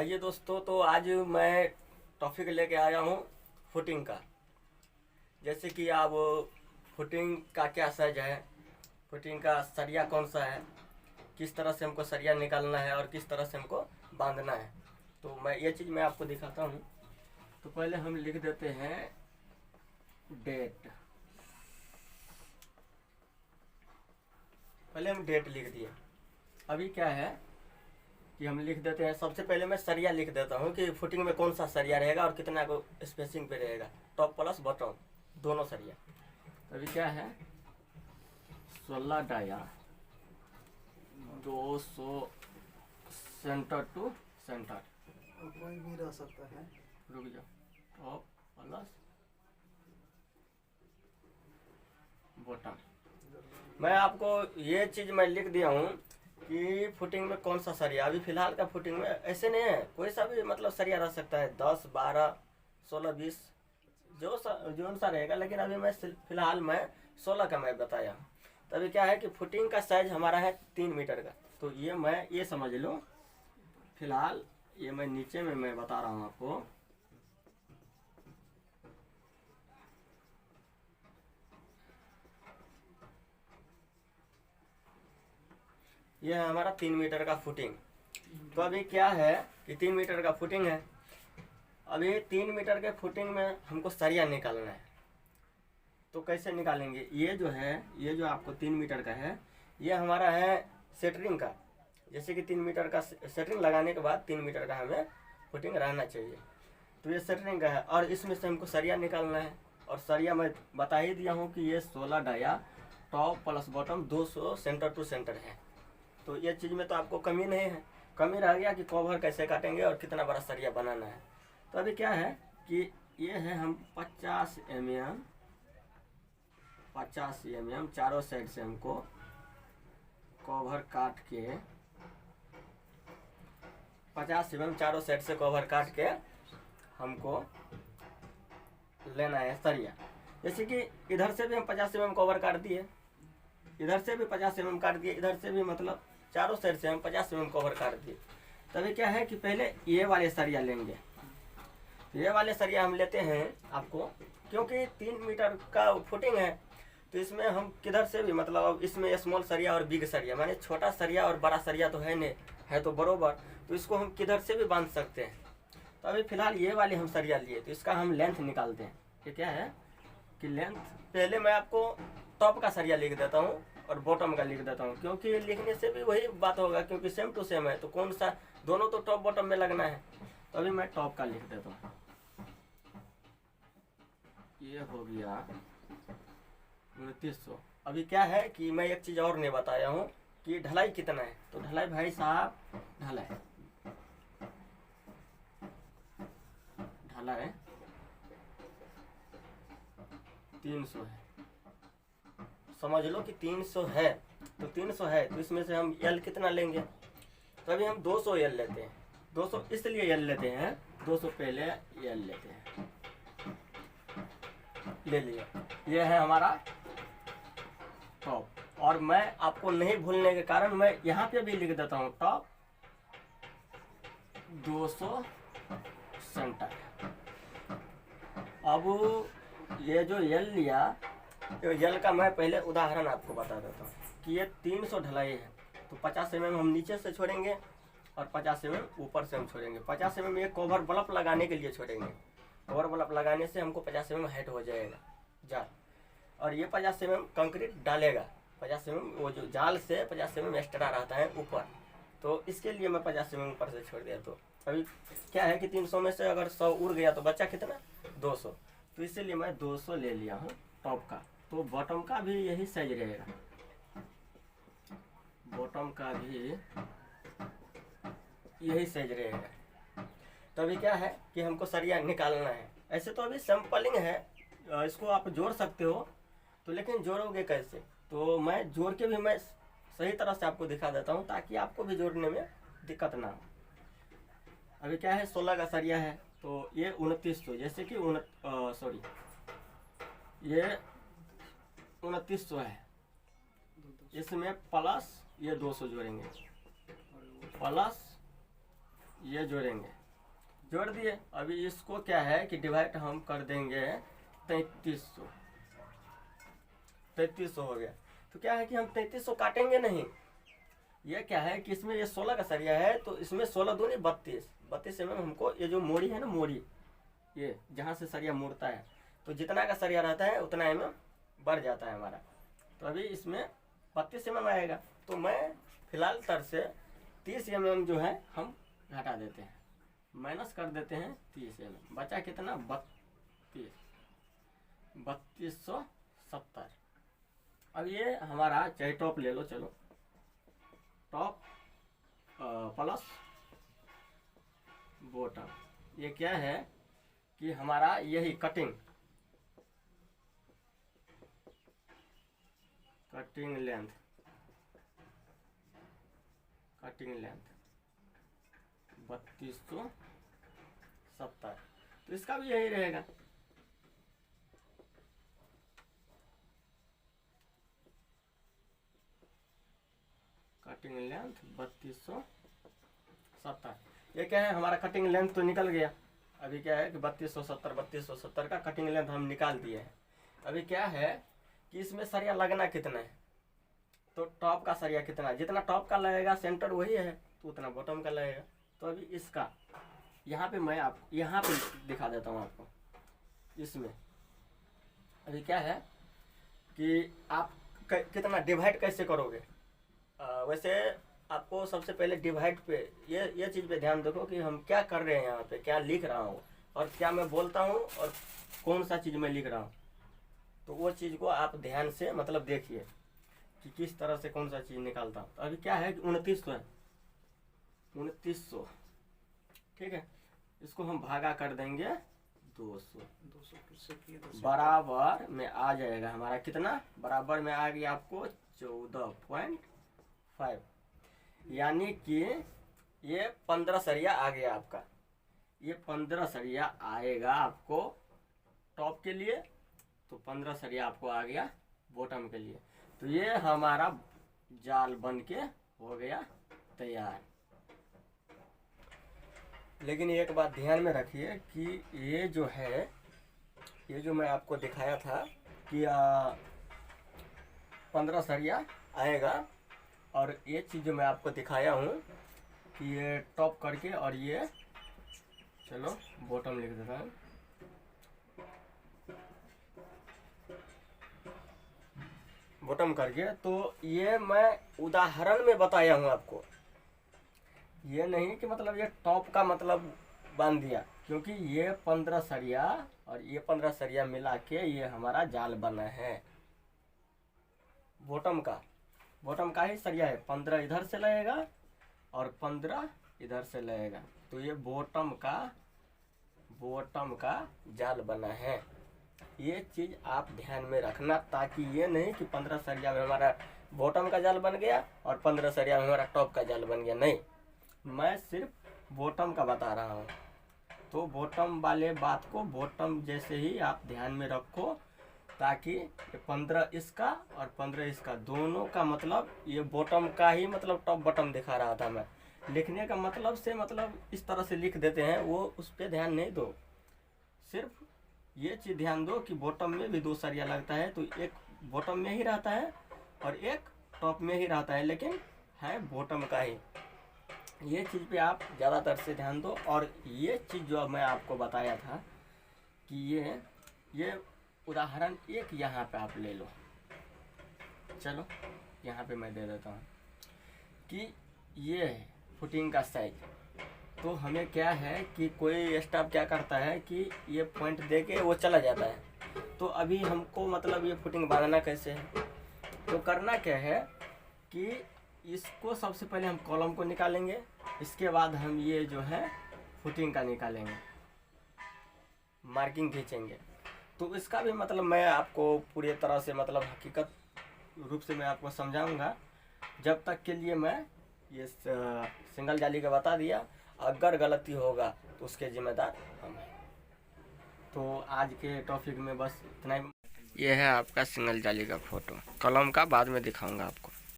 आइए दोस्तों, तो आज मैं टॉपिक लेके आया हूँ फुटिंग का। जैसे कि आप फुटिंग का क्या साइज है, फुटिंग का सरिया कौन सा है, किस तरह से हमको सरिया निकालना है और किस तरह से हमको बांधना है, तो ये चीज़ मैं आपको दिखाता हूँ। तो पहले हम लिख देते हैं डेट। पहले हम डेट लिख दिए। अभी क्या है कि हम लिख देते हैं, सबसे पहले मैं सरिया लिख देता हूँ कि फुटिंग में कौन सा सरिया रहेगा और कितना को स्पेसिंग पे रहेगा, टॉप प्लस बॉटम दोनों सरिया। तो अभी क्या है 16 डाया 200 सेंटर टू सेंटर। कोई भी रह सकता है। रुक जाओ, टॉप प्लस बॉटम। मैं आपको ये चीज़ मैं लिख दिया हूँ कि फुटिंग में कौन सा सरिया। अभी फिलहाल का फुटिंग में ऐसे नहीं है, कोई सा भी मतलब सरिया रह सकता है, 10 12 16 20 जो सा रहेगा। लेकिन अभी मैं फिलहाल मैं 16 का मैं बताया। तो अभी क्या है कि फुटिंग का साइज हमारा है 3 मीटर का। तो ये समझ लो फिलहाल, ये मैं नीचे में मैं बता रहा हूँ आपको। ये है हमारा 3 मीटर का फुटिंग। तो अभी क्या है कि 3 मीटर का फुटिंग है। अभी 3 मीटर के फुटिंग में हमको सरिया निकालना है। तो कैसे निकालेंगे, ये जो आपको 3 मीटर का है, ये हमारा है सेटरिंग का। जैसे कि 3 मीटर का सेटरिंग लगाने के बाद 3 मीटर का हमें फुटिंग रहना चाहिए। तो ये सेटरिंग का है और इसमें से हमको सरिया निकालना है। और सरिया मैं बता ही दिया हूँ कि ये 16 dia top plus bottom 200 centre to centre है। तो ये चीज़ में तो आपको कमी नहीं है। कमी रह गया कि कवर कैसे काटेंगे और कितना बड़ा सरिया बनाना है। तो अभी क्या है कि ये है हम 50 mm चारों साइड से हमको कवर काट के 50 mm चारों साइड से कवर काट के हमको लेना है सरिया। जैसे कि इधर से भी हम 50 mm कवर काट दिए, इधर से भी 50 mm काट दिए, इधर से भी, मतलब चारों साइड से हम 50 mm कवर काट दिए। तभी क्या है कि पहले ये वाले सरिया लेंगे। ये वाले सरिया हम लेते हैं आपको, क्योंकि 3 मीटर का फुटिंग है। तो इसमें हम किधर से भी, मतलब अब इसमें स्मॉल सरिया और बिग सरिया, माने छोटा सरिया और बड़ा सरिया तो है नहीं, है तो बरोबर। तो इसको हम किधर से भी बांध सकते हैं। तो अभी फिलहाल ये वाले हम सरिया लिए, तो इसका हम लेंथ निकालते हैं। ये क्या है कि लेंथ, पहले मैं आपको टॉप का सरिया लिख देता हूँ और बॉटम का लिख देता हूँ, क्योंकि लिखने से भी वही बात होगा, क्योंकि सेम टू सेम है। तो कौन सा, दोनों तो टॉप बॉटम में लगना है। तो अभी मैं टॉप का लिख देता हूँ। ये हो गया 2900। अभी क्या है कि मैं एक चीज़ और नहीं बताया हूँ कि ढलाई कितना है। तो ढलाई भाई साहब, ढलाई 300 है। समझ लो कि 300 है। तो 300 है तो इसमें से हम एल कितना लेंगे। तो अभी हम 200 एल लेते हैं। 200 इसलिए एल लेते हैं, 200 पहले एल लेते हैं। ले लिया, ये है हमारा टॉप। और मैं आपको नहीं भूलने के कारण मैं यहाँ पे भी लिख देता हूँ टॉप 200 सेंटर। अब ये जो एल लिया, तो एल का मैं पहले उदाहरण आपको बता देता हूँ कि ये 300 ढलाई है। तो 50 mm हम नीचे से छोड़ेंगे और 50 mm ऊपर से हम छोड़ेंगे। 50 mm ये कवर बल्ब लगाने के लिए छोड़ेंगे। कवर बल्ब लगाने से हमको 50 mm हाइट हो जाएगा जाल। और ये 50 mm कंक्रीट डालेगा। 50 mm वो जो जाल से 50 mm एक्स्ट्रा रहता है ऊपर। तो इसके लिए मैं 50 mm ऊपर से छोड़ दिया। तो अभी क्या है कि 300 में से अगर 100 उड़ गया तो बच्चा कितना, 200। तो इसीलिए मैं 200 ले लिया हूँ टॉप का। तो बॉटम का भी यही साइज रहेगा, बॉटम का भी यही साइज रहेगा। तो अभी क्या है कि हमको सरिया निकालना है। ऐसे तो अभी सैंपलिंग है, इसको आप जोड़ सकते हो। तो लेकिन जोड़ोगे कैसे, तो मैं जोड़ के भी मैं सही तरह से आपको दिखा देता हूँ, ताकि आपको भी जोड़ने में दिक्कत ना हो। अभी क्या है 16 का सरिया है, तो ये 2900, जैसे कि सॉरी ये 2900 है। इसमें प्लस ये 200 जोड़ेंगे, प्लस ये जोड़ेंगे, जोड़ दिए। अभी इसको क्या है कि डिवाइड हम कर देंगे 3300, 3300 हो गया। तो क्या है कि हम 3300 काटेंगे नहीं, ये क्या है कि इसमें ये 16 का सरिया है, तो इसमें 16 दूनी 32 mm हमको, ये जो मोड़ी है ना, मोड़ी ये जहाँ से सरिया मुड़ता है, तो जितना का सरिया रहता है उतना mm बढ़ जाता है हमारा। तो अभी इसमें 32 mm आएगा, तो मैं फिलहाल तर से 30 mm जो है हम घटा देते हैं, माइनस कर देते हैं 30 mm, बचा कितना 3270। अब ये हमारा चाहे टॉप ले लो, चलो टॉप प्लस बॉटम, ये क्या है कि हमारा यही कटिंग लेंथ 3270, तो इसका भी यही रहेगा। कटिंग लेंथ 3270, ये क्या है हमारा कटिंग लेंथ तो निकल गया। अभी क्या है कि 3270 का कटिंग लेंथ हम निकाल दिए हैं। अभी क्या है कि इसमें सरिया लगना कितना है, तो टॉप का सरिया कितना, जितना टॉप का लगेगा सेंटर वही है, तो उतना बॉटम का लगेगा। तो अभी इसका यहाँ पे मैं यहाँ पे दिखा देता हूँ आपको। इसमें अभी क्या है कि आप कितना डिवाइड कैसे करोगे। वैसे आपको सबसे पहले डिवाइड पे ये चीज़ पे ध्यान रखो कि हम क्या कर रहे हैं, यहाँ पे क्या लिख रहा हूँ और क्या मैं बोलता हूँ और कौन सा चीज़ मैं लिख रहा हूँ। तो वो चीज़ को आप ध्यान से मतलब देखिए कि किस तरह से कौन सा चीज़ निकालता हूँ। तो अभी क्या है कि 2900 है, 2900, ठीक है। इसको हम भागा कर देंगे 200 बराबर में आ जाएगा हमारा कितना, बराबर में आ गया आपको 14.5, यानी कि ये 15 सरिया आ गया आपका। ये 15 सरिया आएगा आपको टॉप के लिए, तो 15 सरिया आपको आ गया बॉटम के लिए। तो ये हमारा जाल बन के हो गया तैयार। लेकिन एक बात ध्यान में रखिए कि ये जो है, ये जो मैं आपको दिखाया था कि 15 सरिया आएगा, और ये चीज़ जो मैं आपको दिखाया हूँ कि ये टॉप करके और ये चलो बॉटम लिख देता है, बॉटम करके, तो ये मैं उदाहरण में बताया हूँ आपको। ये नहीं कि मतलब ये टॉप का मतलब बांध दिया, क्योंकि ये 15 सरिया और ये 15 सरिया मिला के ये हमारा जाल बना है। बॉटम का ही सरिया है, 15 इधर से लगेगा और 15 इधर से लगेगा, तो ये बॉटम का जाल बना है। ये चीज़ आप ध्यान में रखना, ताकि ये नहीं कि 15 सरिया में हमारा बॉटम का जाल बन गया और 15 सरिया में हमारा टॉप का जाल बन गया। नहीं, मैं सिर्फ बॉटम का बता रहा हूँ। तो बॉटम वाले बात को बॉटम जैसे ही आप ध्यान में रखो, ताकि 15 इसका और 15 इसका दोनों का मतलब, ये बॉटम का ही मतलब टॉप बॉटम दिखा रहा था मैं। लिखने का मतलब से मतलब इस तरह से लिख देते हैं, वो उस पर ध्यान नहीं दो। सिर्फ ये चीज़ ध्यान दो कि बॉटम में भी 2 सरिया लगता है, तो एक बॉटम में ही रहता है और एक टॉप में ही रहता है, लेकिन है बॉटम का ही। ये चीज़ पे आप ज़्यादातर से ध्यान दो। और ये चीज़ जो मैं आपको बताया था कि ये उदाहरण एक यहाँ पे आप ले लो, चलो यहाँ पे मैं दे देता हूँ कि ये है फुटिंग का साइज। तो हमें क्या है कि कोई स्टाफ क्या करता है कि ये पॉइंट दे के वो चला जाता है, तो अभी हमको मतलब ये फुटिंग बांधना कैसे है। तो करना क्या है कि इसको सबसे पहले हम कॉलम को निकालेंगे, इसके बाद हम ये जो है फुटिंग का निकालेंगे, मार्किंग खींचेंगे। तो इसका भी मतलब मैं आपको पूरी तरह से मतलब हकीकत रूप से मैं आपको समझाऊंगा। जब तक के लिए मैं ये सिंगल जाली का बता दिया, अगर गलती होगा तो उसके जिम्मेदार हम हैं। तो आज के टॉपिक में बस इतना ही। ये है आपका सिंगल जाली का फ़ोटो, कलम का बाद में दिखाऊंगा आपको।